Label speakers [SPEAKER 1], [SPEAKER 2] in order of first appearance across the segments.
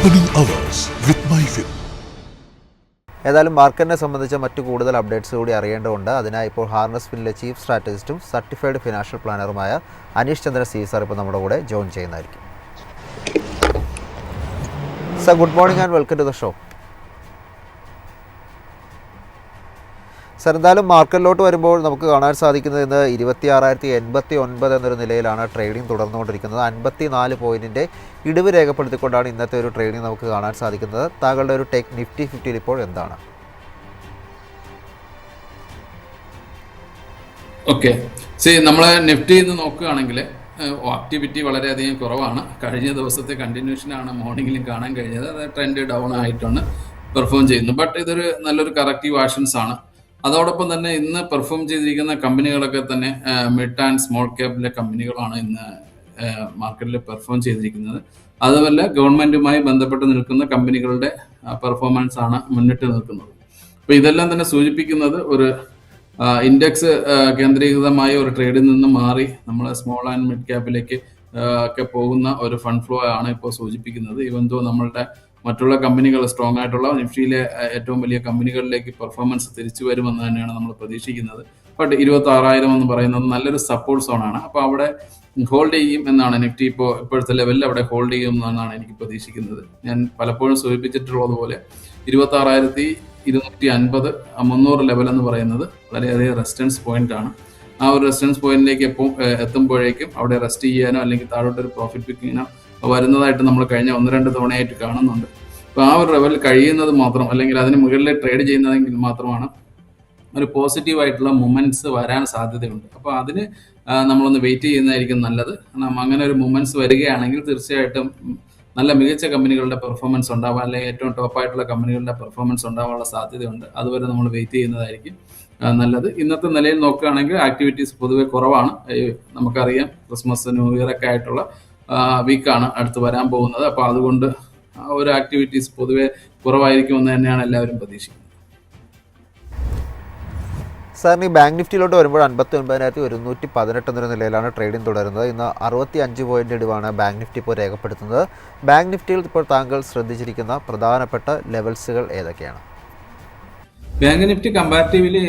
[SPEAKER 1] Opening hours with MyFin.
[SPEAKER 2] ഏതായാലും മാർക്കറ്റിനെ സംബന്ധിച്ച മറ്റു കൂടുതൽ അപ്ഡേറ്റ്സ് കൂടി അറിയേണ്ടതുണ്ട്. അതിനായി ഇപ്പോൾ ഹാർനസ് ഫിനിലെ ചീഫ് സ്ട്രാറ്റജിസ്റ്റും സർട്ടിഫൈഡ് ഫിനാൻഷ്യൽ പ്ലാനറുമായ അനീഷ് ചന്ദ്ര സി സാർ ഇപ്പോൾ നമ്മുടെ കൂടെ ജോയിൻ ചെയ്യുന്നതായിരിക്കും. Sir, good morning and welcome to the show. Sir, എന്തായാലും മാർക്കറ്റിലോട്ട് വരുമ്പോൾ നമുക്ക് കാണാൻ സാധിക്കുന്നത് ഇന്ന് 26,089 എന്നൊരു നിലയിലാണ് ട്രേഡിംഗ് തുടർന്നുകൊണ്ടിരിക്കുന്നത്. 54 പോയിൻറ്റിൻ്റെ ഇടിവ് രേഖപ്പെടുത്തിക്കൊണ്ടാണ് ഇന്നത്തെ ഒരു ട്രേഡിംഗ് നമുക്ക് കാണാൻ സാധിക്കുന്നത്. താങ്കളുടെ ഒരു ടെക് നിഫ്റ്റി 50 ഇപ്പോൾ എന്താണ്?
[SPEAKER 3] ഓക്കെ, നമ്മളെ നിഫ്റ്റി എന്ന് നോക്കുകയാണെങ്കിൽ ആക്ടിവിറ്റി വളരെയധികം കുറവാണ്. കഴിഞ്ഞ ദിവസത്തെ കണ്ടിന്യൂഷനാണ് മോർണിംഗിലും കാണാൻ കഴിഞ്ഞത്. അത് ട്രെൻഡ് ഡൗൺ ആയിട്ടാണ് പെർഫോം ചെയ്യുന്നത്. ബട്ട് ഇതൊരു നല്ലൊരു കറക്റ്റീവ് ആക്ഷൻസ് ആണ്. അതോടൊപ്പം തന്നെ ഇന്ന് പെർഫോം ചെയ്തിരിക്കുന്ന കമ്പനികളൊക്കെ തന്നെ മിഡ് ആൻഡ് സ്മോൾ ക്യാപ്പിലെ കമ്പനികളാണ് ഇന്ന് മാർക്കറ്റിൽ പെർഫോം ചെയ്തിരിക്കുന്നത്. അതുപോലെ ഗവൺമെന്റുമായി ബന്ധപ്പെട്ട് നിൽക്കുന്ന കമ്പനികളുടെ പെർഫോമൻസ് ആണ് മുന്നിട്ട് നിൽക്കുന്നത്. അപ്പോൾ ഇതെല്ലാം തന്നെ സൂചിപ്പിക്കുന്നത് ഒരു ഇൻഡെക്സ് കേന്ദ്രീകൃതമായ ഒരു ട്രേഡിൽ നിന്ന് മാറി നമ്മൾ സ്മോൾ ആൻഡ് മിഡ് ക്യാപ്പിലേക്ക് ഒക്കെ പോകുന്ന ഒരു ഫണ്ട് ഫ്ലോ ആണ് ഇപ്പോൾ സൂചിപ്പിക്കുന്നത്. ഈവൻ ദോ നമ്മളുടെ മറ്റുള്ള കമ്പനികൾ സ്ട്രോങ് ആയിട്ടുള്ള നിഫ്റ്റിയിലെ ഏറ്റവും വലിയ കമ്പനികളിലേക്ക് പെർഫോമൻസ് തിരിച്ചു വരുമെന്ന് തന്നെയാണ് നമ്മൾ പ്രതീക്ഷിക്കുന്നത്. ബട്ട് 26,000 എന്ന് പറയുന്നത് നല്ലൊരു സപ്പോർട്ട് സോണാണ്. അപ്പോൾ അവിടെ ഹോൾഡ് ചെയ്യും എന്നാണ് നിഫ്റ്റി ഇപ്പോഴത്തെ ലെവലിൽ അവിടെ ഹോൾഡ് ചെയ്യും എന്നാണ് എനിക്ക് പ്രതീക്ഷിക്കുന്നത്. ഞാൻ പലപ്പോഴും സൂചിപ്പിച്ചിട്ടുള്ളതുപോലെ 26,250 300 ലെവൽ എന്ന് പറയുന്നത് വളരെയധികം റെസിസ്റ്റൻസ് പോയിന്റ് ആണ്. ആ ഒരു റെസിസ്റ്റൻസ് പോയിന്റിലേക്ക് എത്തുമ്പോഴേക്കും അവിടെ റെസ്റ്റ് ചെയ്യാനോ അല്ലെങ്കിൽ താഴോട്ടൊരു പ്രോഫിറ്റ് പിക്കിങ്ങിനോ വരുന്നതായിട്ട് നമ്മൾ കഴിഞ്ഞ 1-2 തവണയായിട്ട് കാണുന്നുണ്ട്. അപ്പോൾ ആ ഒരു ലെവൽ കഴിയുന്നത് മാത്രം അല്ലെങ്കിൽ അതിന് മുകളിൽ ട്രേഡ് ചെയ്യുന്നതെങ്കിൽ മാത്രമാണ് ഒരു പോസിറ്റീവായിട്ടുള്ള മൂമെന്റ്സ് വരാൻ സാധ്യതയുണ്ട്. അപ്പോൾ അതിന് നമ്മളൊന്ന് വെയിറ്റ് ചെയ്യുന്നതായിരിക്കും നല്ലത്. കാരണം അങ്ങനെ ഒരു മൂമെന്റ്സ് വരികയാണെങ്കിൽ തീർച്ചയായിട്ടും നല്ല മികച്ച കമ്പനികളുടെ പെർഫോമൻസ് ഉണ്ടാവാൻ അല്ലെങ്കിൽ ഏറ്റവും ടോപ്പായിട്ടുള്ള കമ്പനികളുടെ പെർഫോമൻസ് ഉണ്ടാവാനുള്ള സാധ്യതയുണ്ട്. അതുവരെ നമ്മൾ വെയിറ്റ് ചെയ്യുന്നതായിരിക്കും നല്ലത്. ഇന്നത്തെ നിലയിൽ നോക്കുകയാണെങ്കിൽ ആക്ടിവിറ്റീസ് പൊതുവെ കുറവാണ്. നമുക്കറിയാം ക്രിസ്മസ് ന്യൂ ഇയർ ഒക്കെ ആയിട്ടുള്ള വീക്കാണ് അടുത്ത് വരാൻ പോകുന്നത്. അപ്പോൾ അതുകൊണ്ട് ഒരു ആക്ടിവിറ്റീസ് പൊതുവെ കുറവായിരിക്കുമെന്ന് തന്നെയാണ് എല്ലാവരും പ്രതീക്ഷിക്കുന്നത്.
[SPEAKER 2] സാറിന് ഈ ബാങ്ക് നിഫ്റ്റിയിലോട്ട് വരുമ്പോൾ 59,118 എന്നൊരു നിലയിലാണ് ട്രേഡിംഗ് തുടരുന്നത്. ഇന്ന് 65 പോയിന്റ് ഇടിവാണ് ബാങ്ക് നിഫ്റ്റി ഇപ്പോൾ രേഖപ്പെടുത്തുന്നത്. ബാങ്ക് നിഫ്റ്റിയിൽ ഇപ്പോൾ താങ്കൾ ശ്രദ്ധിച്ചിരിക്കുന്ന പ്രധാനപ്പെട്ട ലെവൽസുകൾ ഏതൊക്കെയാണ്?
[SPEAKER 3] ബാങ്ക് നിഫ്റ്റി കമ്പാരിറ്റീവ്ലി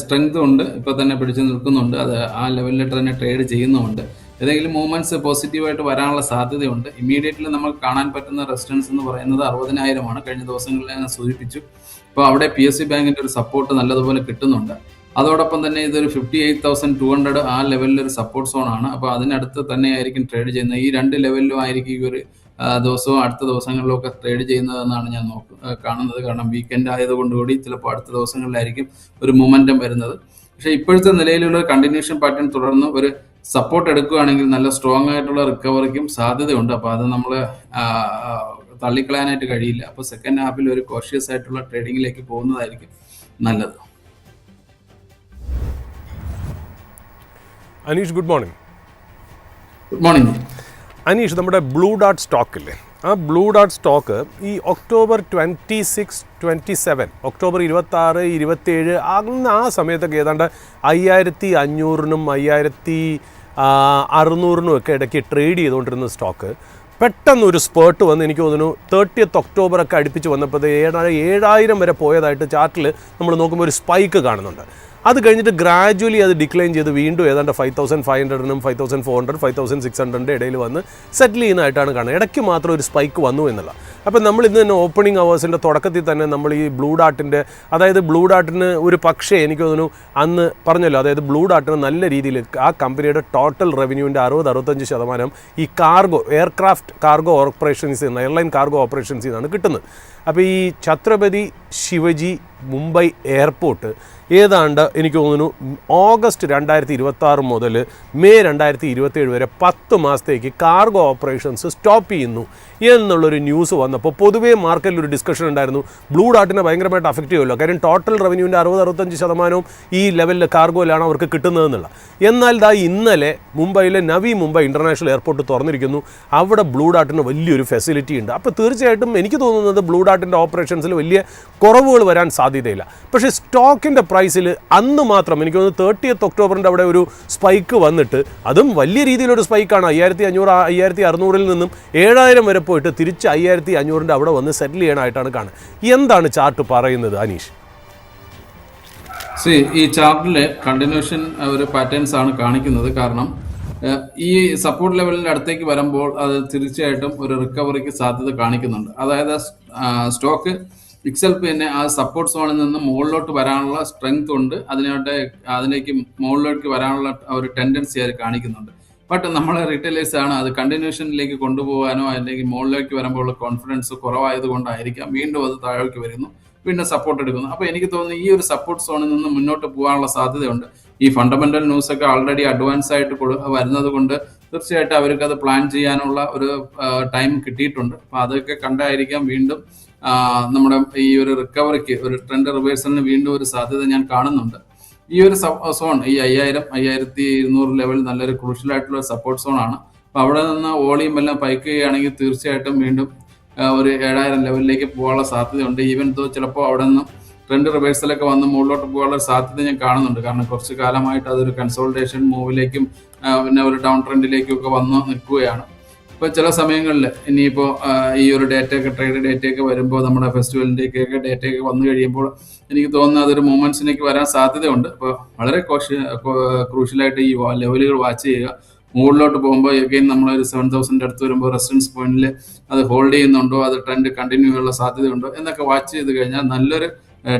[SPEAKER 3] സ്ട്രെങ്ത് ഉണ്ട്, ഇപ്പോൾ തന്നെ പിടിച്ചു നിൽക്കുന്നുണ്ട്. അത് ആ ലെവലിൽ തന്നെ ട്രേഡ് ചെയ്യുന്നുമുണ്ട്. ഏതെങ്കിലും മൂവ്മെന്റ്സ് പോസിറ്റീവായിട്ട് വരാനുള്ള സാധ്യതയുണ്ട്. ഇമ്മീഡിയറ്റ്ലി നമുക്ക് കാണാൻ പറ്റുന്ന റെസിസ്റ്റൻസ് എന്ന് പറയുന്നത് 60,000 കഴിഞ്ഞ ദിവസങ്ങളിൽ ഞാൻ സൂചിപ്പിച്ചു. അപ്പോൾ അവിടെ PSU ബാങ്കിന്റെ ഒരു സപ്പോർട്ട് നല്ലതുപോലെ കിട്ടുന്നുണ്ട്. അതോടൊപ്പം തന്നെ ഇതൊരു 58,200 ആ ലെവലിൽ ഒരു സപ്പോർട്ട് സോൺ ആണ്. അപ്പോൾ അതിനടുത്ത് തന്നെയായിരിക്കും ട്രേഡ് ചെയ്യുന്നത്. ഈ 2 ലെവലിലും ആയിരിക്കും ഈ ഒരു ദിവസവും അടുത്ത ദിവസങ്ങളിലും ഒക്കെ ട്രേഡ് ചെയ്യുന്നതെന്നാണ് ഞാൻ കാണുന്നത്. കാരണം വീക്കെൻഡ് ആയതുകൊണ്ട് കൂടി ചിലപ്പോൾ അടുത്ത ദിവസങ്ങളിലായിരിക്കും ഒരു മൊമെന്റം വരുന്നത്. പക്ഷേ ഇപ്പോഴത്തെ നിലയിലുള്ള കണ്ടിന്യൂഷൻ പാറ്റേൺ തുടർന്ന് ഒരു സപ്പോർട്ട് എടുക്കുകയാണെങ്കിൽ നല്ല സ്ട്രോങ് ആയിട്ടുള്ള റിക്കവറിക്കും സാധ്യതയുണ്ട്. അപ്പോൾ അത് നമ്മൾ തള്ളിക്കളയാനായിട്ട് കഴിയില്ല. അപ്പോൾ സെക്കൻഡ് ഹാഫിൽ ഒരു കോഷ്യസ് ആയിട്ടുള്ള ട്രേഡിങ്ങിലേക്ക് പോകുന്നതായിരിക്കും നല്ലത്.
[SPEAKER 4] Aneesh, good morning.
[SPEAKER 3] Good morning.
[SPEAKER 4] Aneesh, നമ്മുടെ ബ്ലൂ ഡാർട്ട് സ്റ്റോക്കില്ലേ, ആ ബ്ലൂ ഡാർട്ട് സ്റ്റോക്ക് ഈ ഒക്ടോബർ 26, 27, ഒക്ടോബർ 26, 27 ആ സമയത്തൊക്കെ ഏതാണ്ട് 5,500-നും 5,600-നും ഒക്കെ ഇടയ്ക്ക് ട്രേഡ് ചെയ്തുകൊണ്ടിരുന്ന സ്റ്റോക്ക് പെട്ടെന്നൊരു സ്പേർട്ട് വന്ന് എനിക്ക് തോന്നുന്നു 30th ഒക്ടോബറൊക്കെ അടുപ്പിച്ച് വന്നപ്പോൾ 7,000 വരെ പോയതായിട്ട് ചാർട്ടിൽ നമ്മൾ നോക്കുമ്പോൾ ഒരു സ്പൈക്ക് കാണുന്നുണ്ട്. അത് കഴിഞ്ഞിട്ട് ഗ്രാജുവലി അത് ഡിക്ലൈൻ ചെയ്ത് വീണ്ടും ഏതാണ്ട് 5,500-നും 5,400, 5,600-ൻ്റെ ഇടയിൽ വന്ന് സെറ്റിൽ ചെയ്യുന്നതായിട്ടാണ് കാണുന്നത്. ഇടയ്ക്ക് മാത്രം ഒരു സ്പൈക്ക് വന്നു എന്നുള്ള. അപ്പോൾ നമ്മൾ ഇന്ന് തന്നെ ഓപ്പണിംഗ് അവേഴ്സിൻ്റെ തുടക്കത്തിൽ തന്നെ നമ്മൾ ഈ ബ്ലൂ ഡാർട്ടിൻ്റെ, അതായത് ബ്ലൂ ഡാർട്ടിന് ഒരു പക്ഷേ എനിക്ക് തോന്നുന്നു അന്ന് പറഞ്ഞല്ലോ, അതായത് ബ്ലൂ ഡാർട്ടിന് നല്ല രീതിയിൽ ആ കമ്പനിയുടെ ടോട്ടൽ റവന്യൂവിൻ്റെ 60-65% ഈ എയർക്രാഫ്റ്റ് കാർഗോ ഓപ്പറേഷൻസിൽ നിന്ന്, എയർലൈൻ കാർഗോ ഓപ്പറേഷൻസിൽ നിന്നാണ് കിട്ടുന്നത്. അപ്പോൾ ഈ ഛത്രപതി ശിവജി മുംബൈ എയർപോർട്ട് ഏതാണ്ട് എനിക്ക് തോന്നുന്നു ഓഗസ്റ്റ് 2026 മുതൽ മെയ് 2027 വരെ 10 മാസത്തേക്ക് കാർഗോ ഓപ്പറേഷൻസ് സ്റ്റോപ്പ് ചെയ്യുന്നു എന്നുള്ളൊരു ന്യൂസ് വന്നപ്പോൾ പൊതുവേ മാർക്കറ്റിൽ ഒരു ഡിസ്കഷൻ ഉണ്ടായിരുന്നു. ബ്ലൂ ഡാർട്ടിനെ ഭയങ്കരമായിട്ട് അഫക്റ്റ് ചെയ്യുമല്ലോ, കാര്യം ടോട്ടൽ റവന്യൂവിൻ്റെ 60-65% ഈ ലെവലിൽ കാർഗോയിലാണ് അവർക്ക് കിട്ടുന്നതെന്നുള്ള. എന്നാൽ ഇന്നലെ മുംബൈയിലെ നവി മുംബൈ ഇൻ്റർനാഷണൽ എയർപോർട്ട് തുറന്നിരിക്കുന്നു. അവിടെ ബ്ലൂ ഡാർട്ടിന് വലിയൊരു ഫെസിലിറ്റി ഉണ്ട്. അപ്പോൾ തീർച്ചയായിട്ടും എനിക്ക് തോന്നുന്നത് ബ്ലൂ ചാർട്ടിൻ്റെ ഓപ്പറേഷൻസിൽ വലിയ കുറവുകൾ വരാൻ സാധ്യതയില്ല. പക്ഷേ സ്റ്റോക്കിൻ്റെ പ്രൈസിൽ അന്ന് മാത്രം എനിക്ക് തോന്നുന്നു 30th ഒക്ടോബറിൻ്റെ അവിടെ ഒരു സ്പൈക്ക് വന്നിട്ട്, അതും വലിയ രീതിയിലൊരു സ്പൈക്കാണ്. 5500 5600 നിന്നും 7000 വരെ പോയിട്ട് തിരിച്ച് 5500 അവിടെ വന്ന് സെറ്റിൽ ചെയ്യാനായിട്ടാണ് കാണുന്നത്. എന്താണ് ചാർട്ട് പറയുന്നത് അനീഷ്?
[SPEAKER 3] ഈ ചാർട്ടിലെ കണ്ടിന്യൂഷൻ ഒരു പാറ്റേൺസ് ആണ് കാണിക്കുന്നത്. കാരണം ഈ സപ്പോർട്ട് ലെവലിൻ്റെ അടുത്തേക്ക് വരുമ്പോൾ അത് തീർച്ചയായിട്ടും ഒരു റിക്കവറിക്ക് സാധ്യത കാണിക്കുന്നുണ്ട്. അതായത് സ്റ്റോക്ക് ഇക്സെൽഫ് തന്നെ ആ സപ്പോർട്ട് സോണിൽ നിന്ന് മുകളിലോട്ട് വരാനുള്ള സ്ട്രെങ്ത് ഉണ്ട്, അതിലേക്ക് മുകളിലേക്ക് വരാനുള്ള ഒരു ടെൻഡൻസി അത് കാണിക്കുന്നുണ്ട്. ബട്ട് നമ്മളെ റീറ്റെയിലേഴ്സ് ആണ് അത് കണ്ടിന്യൂഷനിലേക്ക് കൊണ്ടുപോകാനോ അല്ലെങ്കിൽ മുകളിലേക്ക് വരുമ്പോൾ കോൺഫിഡൻസ് കുറവായതുകൊണ്ടായിരിക്കാം വീണ്ടും അത് താഴേക്ക് വരുന്നു, വീണ്ടും സപ്പോർട്ട് എടുക്കുന്നു. അപ്പോൾ എനിക്ക് തോന്നുന്നു ഈ ഒരു സപ്പോർട്ട് സോണിൽ നിന്ന് മുന്നോട്ട് പോകാനുള്ള സാധ്യതയുണ്ട്. ഈ ഫണ്ടമെന്റൽ ന്യൂസ് ഒക്കെ ആൾറെഡി അഡ്വാൻസ് ആയിട്ട് വരുന്നത് കൊണ്ട് തീർച്ചയായിട്ടും അവർക്ക് അത് പ്ലാൻ ചെയ്യാനുള്ള ഒരു ടൈം കിട്ടിയിട്ടുണ്ട്. അപ്പോൾ അതൊക്കെ കണ്ടായിരിക്കാം വീണ്ടും നമ്മുടെ ഈ ഒരു റിക്കവറിക്ക്, ഒരു ട്രെൻഡ് റിവേഴ്സലിന് വീണ്ടും ഒരു സാധ്യത ഞാൻ കാണുന്നുണ്ട്. ഈ ഒരു സോൺ, ഈ 5200 ലെവൽ നല്ലൊരു ക്രൂഷ്യലായിട്ടുള്ള സപ്പോർട്ട് സോൺ ആണ്. അപ്പോൾ അവിടെ നിന്ന് വോളിയം എല്ലാം പൈക്കുകയാണെങ്കിൽ തീർച്ചയായിട്ടും വീണ്ടും ഒരു 7000 ലെവലിലേക്ക് പോകാനുള്ള സാധ്യതയുണ്ട്. ഈവൻ ദോ ചിലപ്പോൾ അവിടെ നിന്ന് ട്രെൻഡ് റിവേഴ്സലൊക്കെ വന്ന് മുകളിലോട്ട് പോകാനുള്ള സാധ്യത ഞാൻ കാണുന്നുണ്ട്. കാരണം കുറച്ച് കാലമായിട്ട് അതൊരു കൺസോൾട്ടേഷൻ മൂവിലേക്കും പിന്നെ ഒരു ഡൗൺ ട്രെൻഡിലേക്കും ഒക്കെ വന്ന് നിൽക്കുകയാണ്. ഇപ്പോൾ ചില സമയങ്ങളിൽ ഇനിയിപ്പോൾ ഈ ഒരു ട്രേഡ് ഡേറ്റയൊക്കെ വരുമ്പോൾ, നമ്മുടെ ഫെസ്റ്റിവലിൻ്റെയൊക്കെ ഡേറ്റയൊക്കെ വന്നു കഴിയുമ്പോൾ എനിക്ക് തോന്നുന്നത് അതൊരു മൂവ്മെൻറ്റ്സിലേക്ക് വരാൻ സാധ്യതയുണ്ട്. അപ്പോൾ വളരെ ക്രൂഷ്യലായിട്ട് ഈ ലെവലുകൾ വാച്ച് ചെയ്യുക. മുകളിലോട്ട് പോകുമ്പോൾ എഗെയിൻ നമ്മളൊരു 7000 അടുത്ത് വരുമ്പോൾ റെസിസ്റ്റൻസ് പോയിന്റിൽ അത് ഹോൾഡ് ചെയ്യുന്നുണ്ടോ, അത് ട്രെൻഡ് കണ്ടിന്യൂ ചെയ്യാനുള്ള സാധ്യതയുണ്ടോ എന്നൊക്കെ വാച്ച് ചെയ്ത് കഴിഞ്ഞാൽ നല്ലൊരു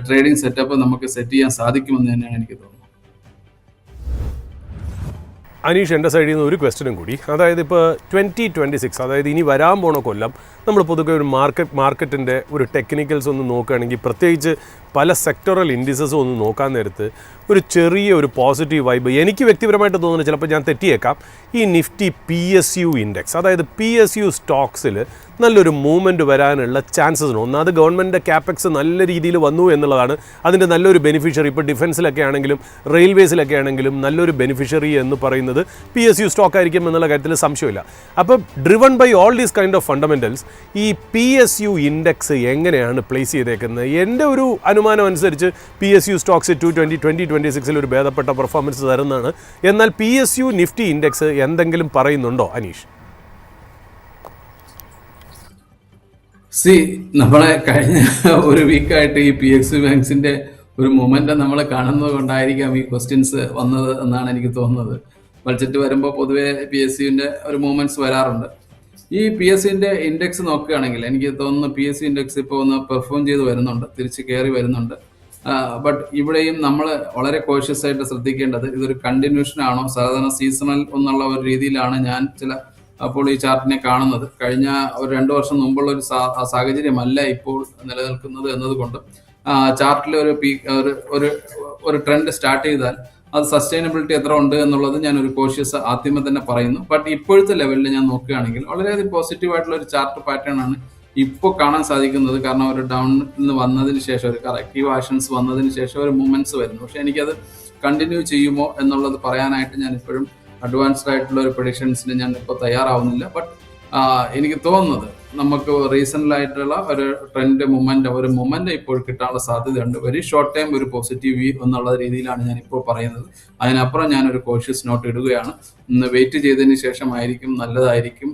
[SPEAKER 3] ട്രേഡിംഗ് സെറ്റപ്പ് നമുക്ക് സെറ്റ് ചെയ്യാൻ സാധിക്കുമെന്ന് തന്നെയാണ് എനിക്ക് തോന്നുന്നത്.
[SPEAKER 4] അനീഷ്, എൻ്റെ സൈഡിൽ നിന്ന് ഒരു ക്വസ്റ്റ്യനും കൂടി. അതായത് ഇപ്പോൾ 2026, അതായത് ഇനി വരാൻ പോണ കൊല്ലം, നമ്മൾ പൊതുവെ ഒരു മാർക്കറ്റിൻ്റെ ഒരു ടെക്നിക്കൽസ് ഒന്ന് നോക്കുകയാണെങ്കിൽ, പ്രത്യേകിച്ച് പല സെക്ടറൽ ഇൻഡിസസും ഒന്ന് നോക്കാൻ നേരത്ത് ഒരു ചെറിയ ഒരു പോസിറ്റീവ് വൈബ് എനിക്ക് വ്യക്തിപരമായിട്ട് തോന്നുന്നു. ചിലപ്പോൾ ഞാൻ തെറ്റിയേക്കാം. ഈ നിഫ്റ്റി PSU ഇൻഡെക്സ്, അതായത് PSU സ്റ്റോക്സിൽ നല്ലൊരു മൂവ്മെൻറ്റ് വരാനുള്ള ചാൻസസ് ഉണ്ട്. ഒന്നാമത് ഗവൺമെൻറ്റിൻ്റെ ക്യാപെക്സ് നല്ല രീതിയിൽ വന്നു എന്നുള്ളതാണ് അതിൻ്റെ നല്ലൊരു ബെനിഫിഷ്യറി. ഇപ്പോൾ ഡിഫൻസിലൊക്കെ ആണെങ്കിലും റെയിൽവേസിലൊക്കെ ആണെങ്കിലും നല്ലൊരു ബെനിഫിഷ്യറി എന്ന് പറയുന്നത് PSU സ്റ്റോക്ക് ആയിരിക്കും എന്നുള്ള കാര്യത്തിൽ സംശയമില്ല. അപ്പോൾ driven by all these kind of fundamentals ഈ PSU ഇൻഡെക്സ് എങ്ങനെയാണ് പ്ലേസ് ചെയ്തേക്കുന്നത്? എൻ്റെ ഒരു അനുമാനം അനുസരിച്ച് PSU സ്റ്റോക്സ് 2026 ഒരു ഭേദപ്പെട്ട പെർഫോമൻസ് തരുന്നതാണ്. എന്നാൽ PSU നിഫ്റ്റി ഇൻഡെക്സ് എന്തെങ്കിലും പറയുന്നുണ്ടോ അനീഷ്?
[SPEAKER 3] നമ്മളെ കഴിഞ്ഞ ഒരു വീക്കായിട്ട് ഈ PSU ബാങ്ക്സിന്റെ ഒരു മൊമെന്റം നമ്മൾ കാണുന്നത് കൊണ്ടായിരിക്കാം ഈ ക്വസ്റ്റ്യൻസ് വന്നത് എന്നാണ് എനിക്ക് തോന്നുന്നത്. ബഡ്ജറ്റ് വരുമ്പോൾ പൊതുവെ PSUവിന്റെ ഒരു മൂവ്മെന്റ്സ് വരാറുണ്ട്. ഈ PSUവിന്റെ ഇൻഡെക്സ് നോക്കുകയാണെങ്കിൽ എനിക്ക് തോന്നുന്നു PSU ഇൻഡെക്സ് ഇപ്പോൾ ഒന്ന് പെർഫോം ചെയ്ത് വരുന്നുണ്ട്, തിരിച്ച് കയറി വരുന്നുണ്ട്. ബട്ട് ഇവിടെയും നമ്മൾ വളരെ കോഷ്യസ് ആയിട്ട് ശ്രദ്ധിക്കേണ്ടത് ഇതൊരു കണ്ടിന്യൂഷൻ ആണോ, സാധാരണ സീസണൽ എന്നുള്ള ഒരു രീതിയിലാണ് ഞാൻ അപ്പോൾ ഈ ചാർട്ടിനെ കാണുന്നത്. കഴിഞ്ഞ ഒരു 2 വർഷം മുമ്പുള്ള ഒരു സാഹചര്യമല്ല ഇപ്പോൾ നിലനിൽക്കുന്നത് എന്നതുകൊണ്ട് ചാർട്ടിൽ ഒരു ട്രെൻഡ് സ്റ്റാർട്ട് ചെയ്താൽ അത് സസ്റ്റൈനബിലിറ്റി എത്ര ഉണ്ട് എന്നുള്ളത് ഞാൻ ഒരു കോഷ്യസ് ആദ്യമേ തന്നെ പറയുന്നു. ബട്ട് ഇപ്പോഴത്തെ ലെവലിൽ ഞാൻ നോക്കുകയാണെങ്കിൽ വളരെയധികം പോസിറ്റീവ് ആയിട്ടുള്ള ഒരു ചാർട്ട് പാറ്റേൺ ആണ് ഇപ്പോൾ കാണാൻ സാധിക്കുന്നത്. കാരണം ഒരു ഡൗണിൽ വന്നതിന് ശേഷം, ഒരു കറക്റ്റീവ് ആക്ഷൻസ് വന്നതിന് ശേഷം ഒരു മൂവ്മെന്റ്സ് വരുന്നു. പക്ഷെ എനിക്കത് കണ്ടിന്യൂ ചെയ്യുമോ എന്നുള്ളത് പറയാനായിട്ട് ഞാൻ ഇപ്പോഴും അഡ്വാൻസ്ഡ് ആയിട്ടുള്ള ഒരു പ്രഡിക്ഷൻസിന് ഞാൻ ഇപ്പോൾ തയ്യാറാവുന്നില്ല. ബട്ട് എനിക്ക് തോന്നുന്നത് നമുക്ക് റീസണലായിട്ടുള്ള ഒരു ട്രെൻഡ് ഒരു മൊമെന്റ് ഇപ്പോൾ കിട്ടാനുള്ള സാധ്യതയുണ്ട്. വെരി ഷോർട്ട് ടൈം ഒരു പോസിറ്റീവ് വ്യൂ എന്നുള്ള രീതിയിലാണ് ഞാൻ ഇപ്പോൾ പറയുന്നത്. അതിനപ്പുറം ഞാനൊരു കോഷ്യസ് നോട്ട് ഇടുകയാണ്. ഇന്ന് വെയിറ്റ് ചെയ്തതിന് ശേഷമായിരിക്കും നല്ലതായിരിക്കും,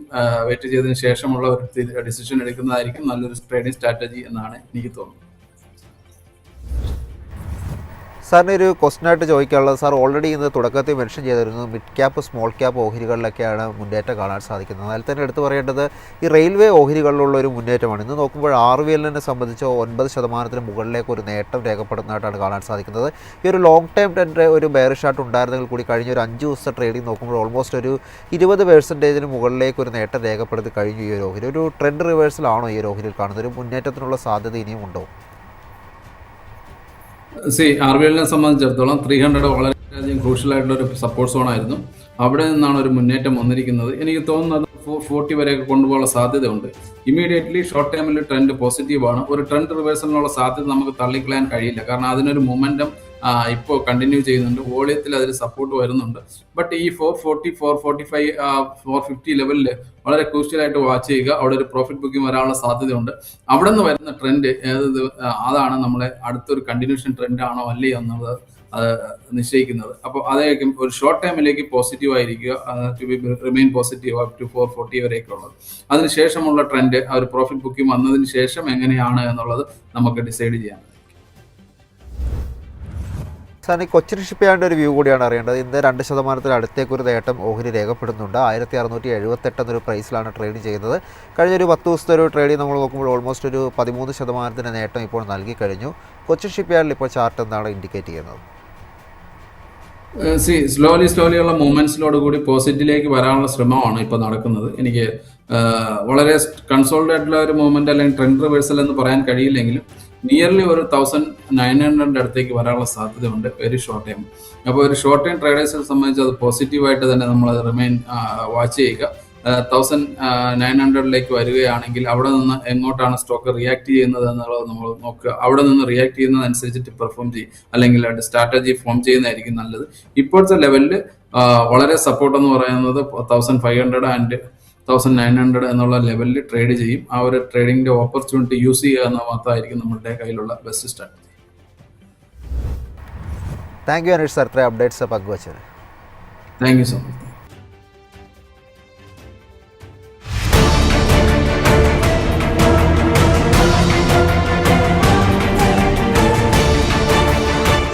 [SPEAKER 3] വെയിറ്റ് ചെയ്തതിന് ശേഷമുള്ള ഒരു ഡിസിഷൻ എടുക്കുന്നതായിരിക്കും നല്ലൊരു ട്രേഡിംഗ് സ്ട്രാറ്റജി എന്നാണ് എനിക്ക് തോന്നുന്നത്.
[SPEAKER 2] സാറിന് ഒരു ക്വസ്റ്റനായിട്ട് ചോദിക്കാനുള്ളത്, സാർ ഓൾറെഡി ഇന്ന് തുടക്കത്തിൽ മെൻഷൻ ചെയ്തിരുന്നു മിഡ് ക്യാപ്പ് സ്മോൾ ക്യാപ്പ് ഓഹരികളിലൊക്കെയാണ് മുന്നേറ്റം കാണാൻ സാധിക്കുന്നത്. അതിൽ തന്നെ എടുത്തു പറയേണ്ടത് ഈ റെയിൽവേ ഓഹരികളിലുള്ള ഒരു മുന്നേറ്റമാണ്. ഇന്ന് നോക്കുമ്പോൾ RVLനെ സംബന്ധിച്ച് 9% മുകളിലേക്ക് ഒരു നേട്ടം രേഖപ്പെടുന്നതായിട്ടാണ് കാണാൻ സാധിക്കുന്നത്. ഈ ഒരു ലോങ് ടൈം ട്രെൻഡ് ഒരു ബെയറിഷ് ആയിട്ട് ഉണ്ടായിരുന്നെങ്കിൽ കൂടി കഴിഞ്ഞ ഒരു 5 ദിവസത്തെ ട്രേഡിംഗ് നോക്കുമ്പോൾ ഓൾമോസ്റ്റ് ഒരു 20% മുകളിലേക്ക് ഒരു നേട്ടം രേഖപ്പെടുത്തി കഴിഞ്ഞു ഈ ഒരു ഓഹരി. ഒരു ട്രെൻഡ് റിവേഴ്സലാണോ ഈ ഒരു ഓഹരിയിൽ കാണുന്നത്? ഒരു മുന്നേറ്റത്തിനുള്ള സാധ്യത ഇനിയും ഉണ്ടോ?
[SPEAKER 3] RVLനെ സംബന്ധിച്ചിടത്തോളം 300 വളരെയധികം ക്രൂഷ്യലായിട്ടുള്ള ഒരു സപ്പോർട്ട് സോൺ ആയിരുന്നു. അവിടെ നിന്നാണ് ഒരു മുന്നേറ്റം വന്നിരിക്കുന്നത്. എനിക്ക് തോന്നുന്നത് 40 വരെയൊക്കെ കൊണ്ടുപോകാനുള്ള സാധ്യതയുണ്ട്. ഇമീഡിയറ്റ്ലി ഷോർട്ട് ടൈമിൽ ട്രെൻഡ് പോസിറ്റീവാണ്. ഒരു ട്രെൻഡ് റിവേഴ്സലിനുള്ള സാധ്യത നമുക്ക് തള്ളിക്കളയാൻ കഴിയില്ല. കാരണം അതിനൊരു മൊമെന്റം ഇപ്പോൾ കണ്ടിന്യൂ ചെയ്യുന്നുണ്ട്. വോളിയത്തിൽ അതിൽ സപ്പോർട്ട് വരുന്നുണ്ട്. ബട്ട് ഈ 440, 445, 450 ലെവലിൽ വളരെ ക്രൂഷ്യലായിട്ട് വാച്ച് ചെയ്യുക. അവിടെ ഒരു പ്രോഫിറ്റ് ബുക്കിംഗ് വരാനുള്ള സാധ്യതയുണ്ട്. അവിടെ നിന്ന് വരുന്ന ട്രെൻഡ് അതാണ് നമ്മളെ അടുത്തൊരു കണ്ടിന്യൂഷൻ ട്രെൻഡ് ആണോ അല്ലേ എന്നുള്ളത് നിശ്ചയിക്കുന്നത്. അപ്പോൾ അതായിരിക്കും ഒരു ഷോർട്ട് ടൈമിലേക്ക് പോസിറ്റീവ് ആയിരിക്കുക, to be remain positive up to 440 വരെയൊക്കെ ഉള്ളത്. അതിനുശേഷമുള്ള ട്രെൻഡ് ആ ഒരു പ്രോഫിറ്റ് ബുക്കിംഗ് വന്നതിന് ശേഷം എങ്ങനെയാണ് എന്നുള്ളത് നമുക്ക് ഡിസൈഡ് ചെയ്യാം.
[SPEAKER 2] സാറിന് ഈ കൊച്ചിൻ ഷിപ്പ്യാർഡിൻ്റെ ഒരു വ്യൂ കൂടിയാണ് അറിയേണ്ടത്. ഇന്ന് 2% അടുത്തേക്കൊരു നേട്ടം ഓഹരി രേഖപ്പെടുന്നുണ്ട്. 1678 എന്നൊരു പ്രൈസിലാണ് ട്രേഡ് ചെയ്യുന്നത്. കഴിഞ്ഞൊരു 10 ദിവസത്തെ ഒരു ട്രേഡിങ് നമ്മൾ നോക്കുമ്പോൾ ഓൾമോസ്റ്റ് ഒരു 13% നേട്ടം ഇപ്പോൾ നൽകി കഴിഞ്ഞു. കൊച്ചിൻ ഷിപ്പ്യാർഡിൽ ഇപ്പോൾ ചാർട്ട് എന്താണ് ഇൻഡിക്കേറ്റ് ചെയ്യുന്നത്?
[SPEAKER 3] സ്ലോലി ഉള്ള മൂവ്മെന്റ്സിലോട് കൂടി പോസിറ്റീവിലേക്ക് വരാനുള്ള ശ്രമമാണ് ഇപ്പോൾ നടക്കുന്നത്. എനിക്ക് വളരെ കൺസോൾട്ടേറ്റുള്ള ഒരു മൂവ്മെന്റ് അല്ലെങ്കിൽ ട്രെൻഡ് റിവേഴ്സൽ എന്ന് പറയാൻ കഴിയില്ലെങ്കിലും നിയർലി ഒരു 1900 അടുത്തേക്ക് വരാനുള്ള സാധ്യതയുണ്ട് വെരി ഷോർട്ട് ടൈം. അപ്പോൾ ഒരു ഷോർട്ട് ടൈം ട്രേഡേഴ്സിനെ സംബന്ധിച്ച് അത് പോസിറ്റീവായിട്ട് തന്നെ നമ്മൾ റിമെയിൻ വാച്ച് ചെയ്യുക. 1900 വരികയാണെങ്കിൽ അവിടെ നിന്ന് എങ്ങോട്ടാണ് സ്റ്റോക്ക് റിയാക്ട് ചെയ്യുന്നത് എന്നുള്ളത് നമ്മൾ നോക്കുക. അവിടെ നിന്ന് റിയാക്ട് ചെയ്യുന്നതനുസരിച്ചിട്ട് പെർഫോം ചെയ്യും, അല്ലെങ്കിൽ സ്ട്രാറ്റജി ഫോം ചെയ്യുന്നതായിരിക്കും നല്ലത്. ഇപ്പോഴത്തെ ലെവലിൽ വളരെ സപ്പോർട്ട് എന്ന് പറയുന്നത് 1500 ആൻഡ് 1900 എന്നുള്ള ലെവലിൽ ട്രേഡ് ചെയ്യും. ആ ഒരു ട്രേഡിങ്ങിന്റെ ഓപ്പർച്യൂണിറ്റി യൂസ് ചെയ്യുക എന്ന മാത്രമായിരിക്കും നമ്മുടെ കയ്യിലുള്ള best strategy.
[SPEAKER 2] Thank you Aneesh sir, ഇത്രയും അപ്ഡേറ്റ്സ് പങ്കുവച്ചത്.
[SPEAKER 3] Thank you so much.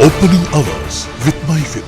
[SPEAKER 1] Opening hours with MyFin.